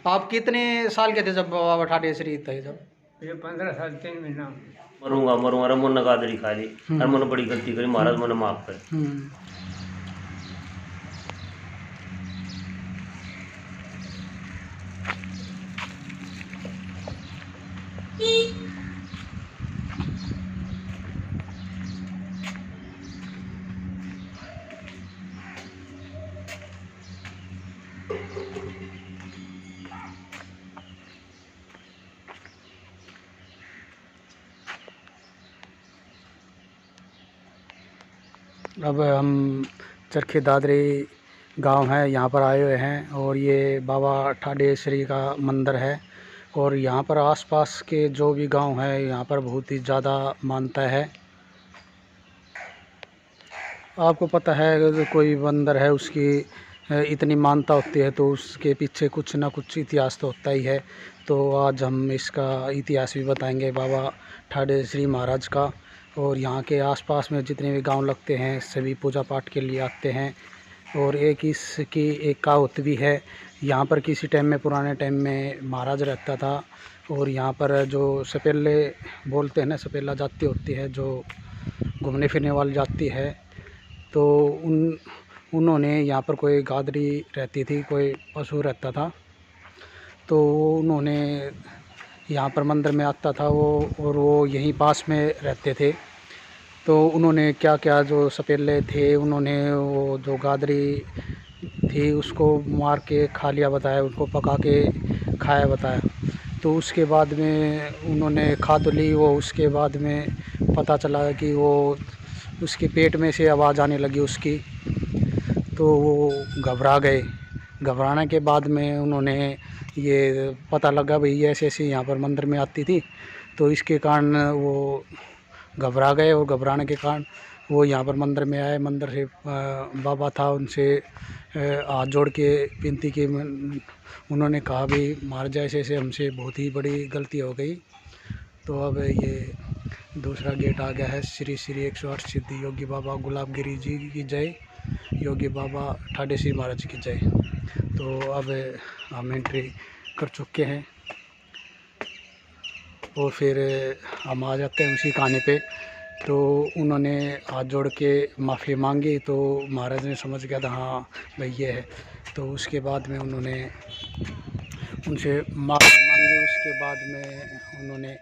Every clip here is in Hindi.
आप कितने साल के थे जब बाबा ठाडेसरी थे जब? ये 15 साल 3 महीना। मरूंगा मरूंगा रे मन गादरी खा ली और मन बड़ी गलती करी महाराज मन माफ कर। अब हम चरखे दादरी गांव है, यहाँ पर आए हुए हैं और ये बाबा ठाडेसरी का मंदिर है। और यहाँ पर आसपास के जो भी गांव है यहाँ पर बहुत ही ज़्यादा मानता है। आपको पता है अगर कोई मंदिर है उसकी इतनी मानता होती है तो उसके पीछे कुछ ना कुछ इतिहास तो होता ही है। तो आज हम इसका इतिहास भी बताएंगे बाबा ठाडेसरी महाराज का। और यहाँ के आसपास में जितने भी गांव लगते हैं सभी पूजा पाठ के लिए आते हैं। और एक इसकी एक कहावत भी है, यहाँ पर किसी टाइम में पुराने टाइम में महाराज रहता था। और यहाँ पर जो सपेले बोलते हैं ना, सपेला जाति होती है जो घूमने फिरने वाली जाति है, तो उन्होंने यहाँ पर कोई गादरी रहती थी, कोई पशु रहता था, तो उन्होंने यहाँ पर मंदिर में आता था वो, और वो यहीं पास में रहते थे। तो उन्होंने क्या क्या जो सपेले थे उन्होंने वो जो गादरी थी उसको मार के खा लिया बताया, उनको पका के खाया बताया। तो उसके बाद में उन्होंने खा तो ली वो, उसके बाद में पता चला कि वो उसके पेट में से आवाज़ आने लगी उसकी, तो वो घबरा गए। घबराने के बाद में उन्होंने ये पता लगा भाई ऐसे ऐसे यहाँ पर मंदिर में आती थी, तो इसके कारण वो घबरा गए। और घबराने के कारण वो यहाँ पर मंदिर में आए। मंदिर से बाबा था, उनसे हाथ जोड़ के विनती की। उन्होंने कहा भी महाराज ऐसे ऐसे हमसे बहुत ही बड़ी गलती हो गई। तो अब ये दूसरा गेट आ गया है। श्री श्री 108 सिद्धि योगी बाबा गुलाबगिरी जी की जय, योगी बाबा ठाडेसरी महाराज की जय। तो अब हम एंट्री कर चुके हैं और फिर हम आ जाते हैं उसी कहानी पे। तो उन्होंने हाथ जोड़ के माफ़ी मांगी, तो महाराज ने समझ गया था हाँ भाई ये है। तो उसके बाद में उन्होंने उनसे माफ़ी मांगी। उसके बाद में उन्होंने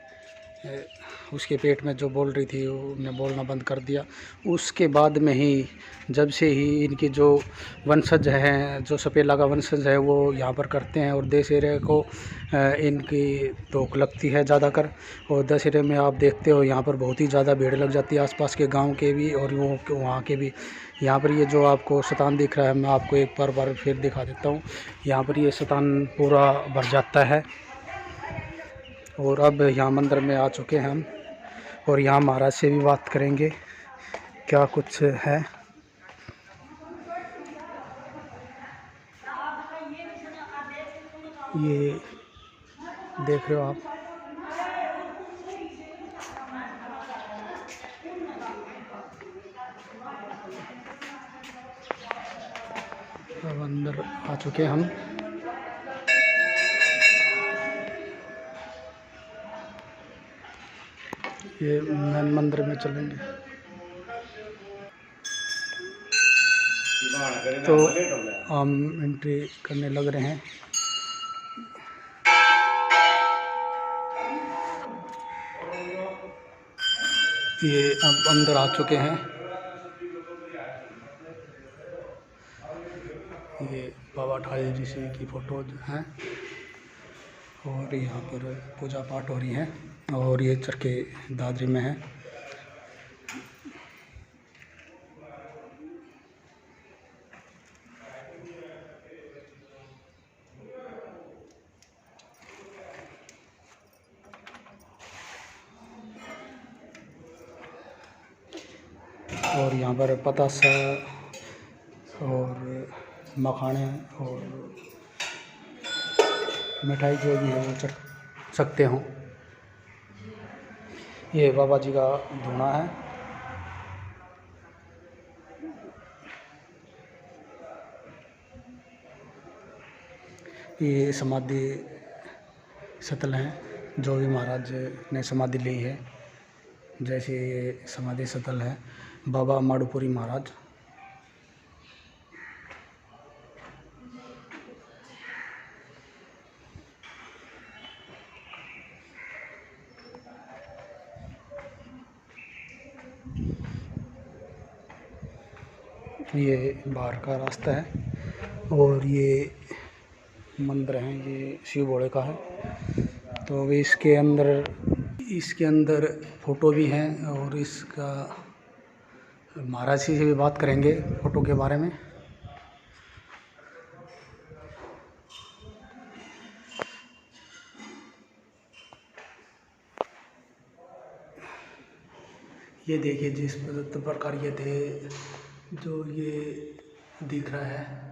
उसके पेट में जो बोल रही थी उन्होंने बोलना बंद कर दिया। उसके बाद में ही जब से ही इनकी जो वंशज हैं, जो सपेला का वंशज है वो यहाँ पर करते हैं। और दशहरे को इनकी धोख लगती है ज़्यादा कर। और दशहरे में आप देखते हो यहाँ पर बहुत ही ज़्यादा भीड़ लग जाती है, आसपास के गांव के भी और वो वहाँ के भी। यहाँ पर ये जो आपको शतान दिख रहा है, मैं आपको एक बार फिर दिखा देता हूँ। यहाँ पर ये शतान पूरा भर जाता है। और अब यहाँ मंदिर में आ चुके हैं हम, और यहाँ महाराज से भी बात करेंगे क्या कुछ है। ये देख रहे हो आप, अब अंदर आ चुके हैं हम। ये मैन मंदिर में चलेंगे। तो हम एंट्री करने लग रहे हैं। ये अब अंदर आ चुके हैं। ये बाबा ठाडेसरी की फ़ोटो हैं और यहाँ पर पूजा पाठ हो रही है। और ये चरखे दादरी में है। और यहाँ पर पतासा और मखाने और मिठाई जो भी है वो चख सकते हो। ये बाबा जी का धूना है। ये समाधि स्थल हैं जो भी महाराज ने समाधि ली है। जैसे ये समाधि स्थल है बाबा माड़ूपुरी महाराज। ये बाहर का रास्ता है और ये मंदिर है, ये शिव भोले का है। तो अभी इसके अंदर फ़ोटो भी हैं और इसका महाराज जी से भी बात करेंगे फ़ोटो के बारे में। ये देखिए जिस प्रकार ये थे जो ये दिख रहा है,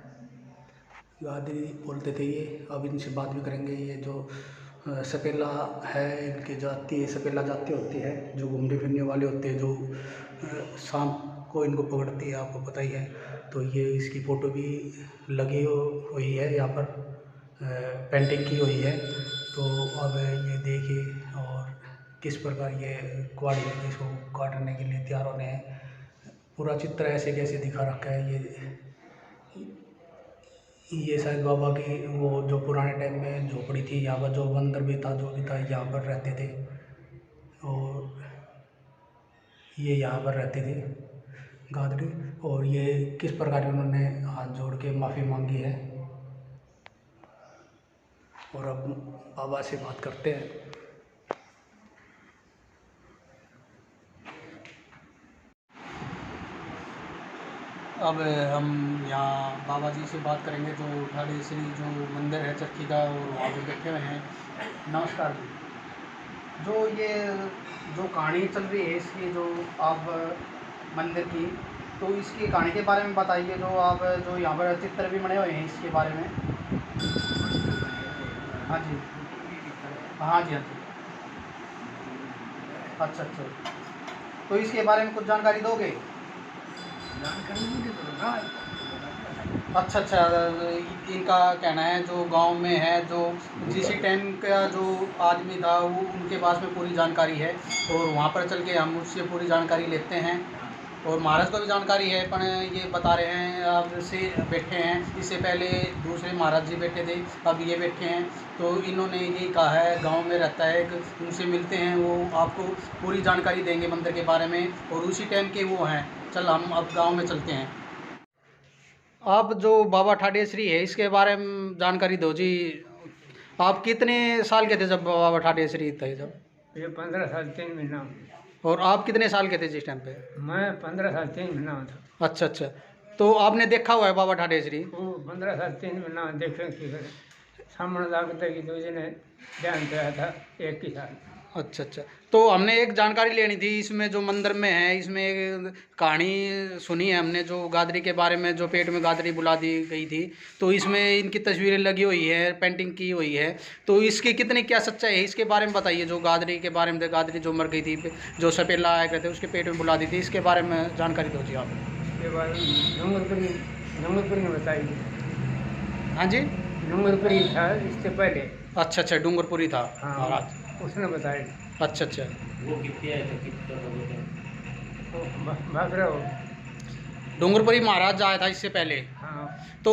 गादी बोलते थे ये। अब इनसे बात भी करेंगे। ये जो सपेला है, इनकी जाति सपेला जाति होती है जो घूमने फिरने वाले होते हैं, जो शाम को इनको पकड़ती है, आपको पता ही है। तो ये इसकी फ़ोटो भी लगी हुई है यहाँ पर, पेंटिंग की हुई है। तो अब ये देखिए और किस प्रकार ये कुआड़ी में इसको काटने के लिए तैयार होने हैं। पूरा चित्र ऐसे कैसे दिखा रखा है। ये शायद बाबा की वो जो पुराने टाइम में झोपड़ी थी, यहाँ पर जो बंदर भी था जो भी था यहाँ पर रहते थे और ये यहाँ पर रहते थे गादरी। और ये किस प्रकार उन्होंने हाथ जोड़ के माफ़ी मांगी है। और अब बाबा से बात करते हैं। अब हम यहाँ बाबा जी से बात करेंगे जो ठाड़े श्री जो मंदिर है चरखी का, और वहाँ पे बैठे हुए हैं। नमस्कार जी। जो कहानी चल रही है इसकी, जो आप मंदिर की, तो इसकी कहानी के बारे में बताइए। जो यहाँ पर चित्र भी बने हुए हैं इसके बारे में। हाँ जी, हाँ जी, हाँ जी। अच्छा अच्छा, तो इसके बारे में कुछ जानकारी दोगे? अच्छा अच्छा, इनका कहना है जो गांव में है, जो जिस टाइम का जो आदमी था वो उनके पास में पूरी जानकारी है, और वहाँ पर चल के हम उससे पूरी जानकारी लेते हैं। और महाराज को भी जानकारी है, पर ये बता रहे हैं अब से बैठे हैं। इससे पहले दूसरे महाराज जी बैठे थे, अब ये बैठे हैं। तो इन्होंने यही कहा है, गांव में रहता है, उनसे मिलते हैं, वो आपको पूरी जानकारी देंगे मंदिर के बारे में। और उसी टाइम के वो हैं। चल हम अब गांव में चलते हैं। आप जो बाबा ठाडेश्वरी है इसके बारे में जानकारी दो जी। आप कितने साल के थे जब बाबा ठाडेश्वरी थे जब? ये 15 साल 3 महीना। और आप कितने साल के थे जिस टाइम पे? मैं 15 साल 3 महीना था। अच्छा अच्छा, तो आपने देखा हुआ है बाबा ठाडेश्वरी? वो 15 साल 3 महीना देखे कि सामने लागते कि दूसरे ने ध्यान दिया था एक ही साल। अच्छा अच्छा, तो हमने एक जानकारी लेनी थी इसमें जो मंदिर में है। इसमें एक कहानी सुनी है हमने जो गादरी के बारे में, जो पेट में गादरी बुला दी गई थी। तो इसमें इनकी तस्वीरें लगी हुई है, पेंटिंग की हुई है। तो इसकी कितनी क्या सच्चाई है इसके बारे में बताइए। जो गादरी के बारे में, गादरी जो मर गई थी, जो सपेला आया करते उसके पेट में बुला दी थी, इसके बारे में जानकारी दो जी आप। इसके बारे में डूंगरपुरी ने बताई। हाँ जी, डूंगरपुरी था इससे पहले। अच्छा अच्छा, डूंगरपुरी था महाराज, उसने बताया। अच्छा अच्छा। वो कितने आए थे, कितने भाग रहे हो। डूंगरपुरी महाराज आया था इससे पहले। हाँ, तो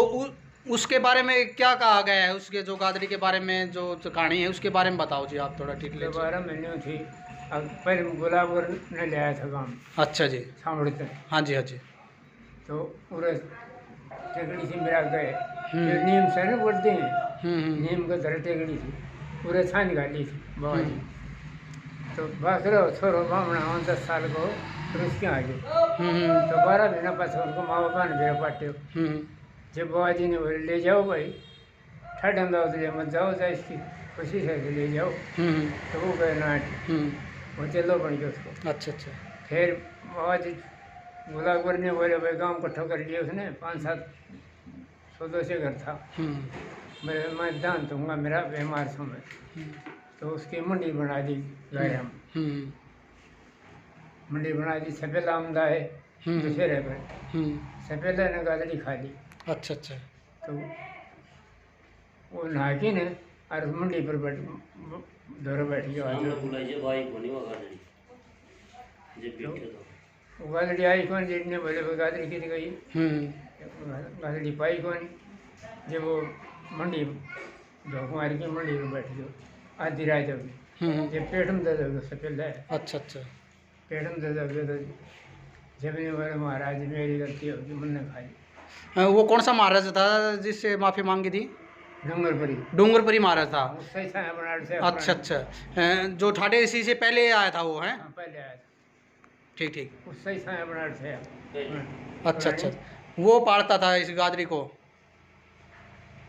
उसके बारे में क्या कहा गया है, उसके जो गादरी के बारे में जो कहानी है उसके बारे में बताओ जी आप थोड़ा डिटेल। 12 महीने थी। अब पहले गुलाबगर ने ले आया था गाँव। अच्छा जी, सामड़े तक। हाँ जी, हाँ जी। तो पूरे टेकड़ी से मेरा गए, नीम से ना बोलते हैं, नीम का धर टेकड़ी थी, पूरे छान गाली थी बाबा जी। तो बस रहो छोरो बामना 10 साल को, फिर उसके आगे तो 12 महीना पास उनको माँ बापा ने मेरा पाटे। जब बाबा जी ने बोले ले जाओ भाई, ठंड दाओ तो मत जाओ, जा इसकी खुशी से ले जाओ। तो वो गए नाट, वो चलो बन गया उसको। अच्छा अच्छा, फिर बाबा जी गुलाबगर ने बोले भाई गाँव इकट्ठा कर लिया उसने, 5-7 सदस्य घर था। मैं दान दूंगा, मेरा बीमार समय। तो उसकी मंडी बना दी गए हम। मंडी बना दी, सपेला आमदा है दूसरे पर, सपेला ने गादरी खा ली। अच्छा अच्छा, तो वो नहा के ने और मंडी पर धोरे बैठ गया सामने बुलाई जे भाई कोनी वो गादड़ी जे बैठे तो वो गादड़ी आई कौन जितने बोले वो गादड़ी की गई गादड़ी पाई कौन जब वो मंडी धोखा मार के मंडी पर बैठ गयो आधी रात हो गई ये पेट में दर्द हो गया उससे पहले अच्छा अच्छा पेट में दर्द हो गया तो जब ने बोले महाराज मेरी गलती होगी मैंने खाई वो कौन सा महाराज था जिससे माफ़ी मांगी थी? डूंगरपुरी डूंगरपुरी महाराज था। उससे छाया बनाड़ से अच्छा अच्छा जो ठाडे इसी से पहले आया था वो है? हाँ, पहले आया था ठीक ठीक। उससे छाया बनाड़ से अच्छा अच्छा वो पालता था इस गादरी को?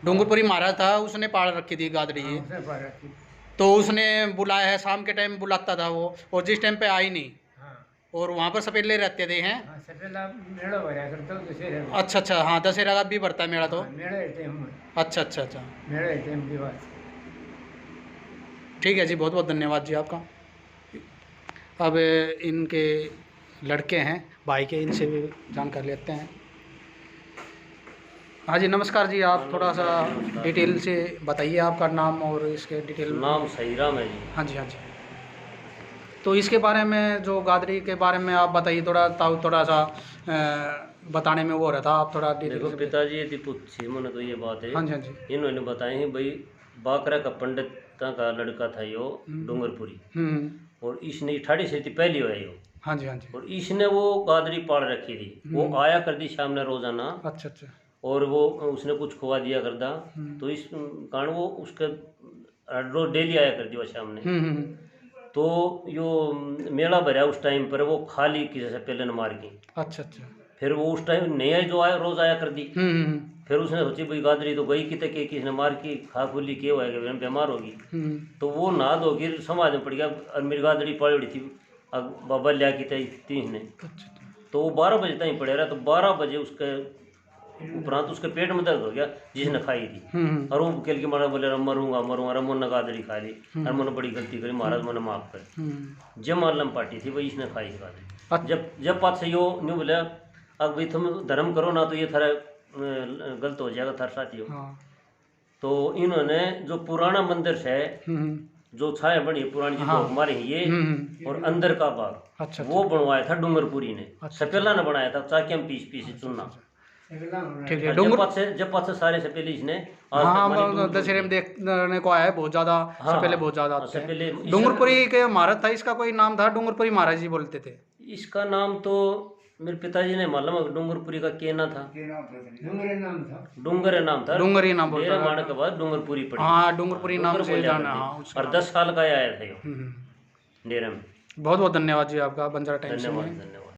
डूंगरपुरी महाराज था उसने पाल रखी थी गादरी ये? उसने पार रखी तो उसने बुलाया है, शाम के टाइम बुलाता था वो, और जिस टाइम पे आई नहीं, हाँ और वहाँ पर सपेले रहते थे हैं? हाँ सपेला मेड़ा भरा करता हूँ दशहरे में अच्छा अच्छा हाँ दशहरा का भी बढ़ता है मेला तो? हाँ, मेड़ा है टाइम में अच्छा अच्छा अच्छा मेड़ा है टाइम की बात ठीक है जी, बहुत बहुत धन्यवाद जी आपका। अब इनके लड़के हैं भाई के, इनसे भी जानकारी लेते हैं। हाँ जी नमस्कार जी, आप थोड़ा सा डिटेल से बताइए आपका नाम और इसके डिटेल। नाम सही राम है जी। हाँ जी हाँ जी। तो इसके बारे में जो गादरी के बारे में आप बताइए थोड़ा, ताऊ थोड़ा सा बताने में वो रहा था, आप थोड़ा डिटेल देखो से पिताजी यदि पूछी मैंने तो ये बात है, हाँ जी हाँ जी। इन्होंने बताए हैं भाई बाकरा का पंडित का लड़का था यो डूंगरपुरी, और इसने ठाड़ी से थी पहली हुआ यो। हाँ जी हाँ जी। और इसने वो गादरी पाल रखी थी, वो आया कर दी शाम ने रोजाना, अच्छा अच्छा। और वो उसने कुछ खुआ दिया करता, तो इस कारण वो उसके रोज डेली आया कर दी वो शाम ने। तो यो मेला भरा उस टाइम पर वो खाली किसी से पहले न मार गई। अच्छा अच्छा। फिर वो उस टाइम नहीं आई, जो आया रोज आया कर दी। फिर उसने सोची भाई गादरी तो गई कितने के किसने मार की खा खुली के होएगा बीमार होगी, तो वो नहा धो के समाज में पड़ गया, और मेरी गादरी पड़ी थी अब बाबा लिया की तीन ने। तो वो 12 बजे तक पड़े रहा, तो 12 बजे उसके उपरांत उसके पेट में दर्द हो गया जिसने खाई थी, और वो खेल के मारा बोले मरूंगा मरूंगा, रमन ने गादरी खा ली, और मैंने बड़ी गलती करी महाराज मैंने माफ कर। जब मालम पार्टी थी वही इसने खाई गादरी। जब पात से यो न्यू बोले अब भाई तुम धर्म करो ना तो ये थारा गलत हो जाएगा थार साथी हो। तो इन्होंने जो पुराना मंदिर है जो छाया बनी पुरानी जो हमारे ये और अंदर का भाग वो बनवाया था डूंगरपुरी ने, सपेला ने बनाया था चाकिया में पीस पीस चुनना। ठीक है। जब पास से सारे सपेले इसने हाँ दशहरे में देखने को आया है, बहुत ज्यादा सपेले बहुत ज्यादा आते हैं। डूंगरपुरी के महाराज था, इसका कोई नाम था? डूंगरपुरी महाराज जी बोलते थे। इसका नाम तो मेरे पिताजी ने मालूम है, डूंगरपुरी का क्या ना था, डूंगरे नाम था, डूंगरे नाम था, डूंगरी नाम बोलता मेरे मारने के बाद डूंगरपुरी पड़ी। हाँ डूंगरपुरी नाम से जाना। हाँ और 10 साल का आया था यो डेरे में। बहुत बहुत धन्यवाद जी आपका बंजारा टाइम्स में। धन्यवाद।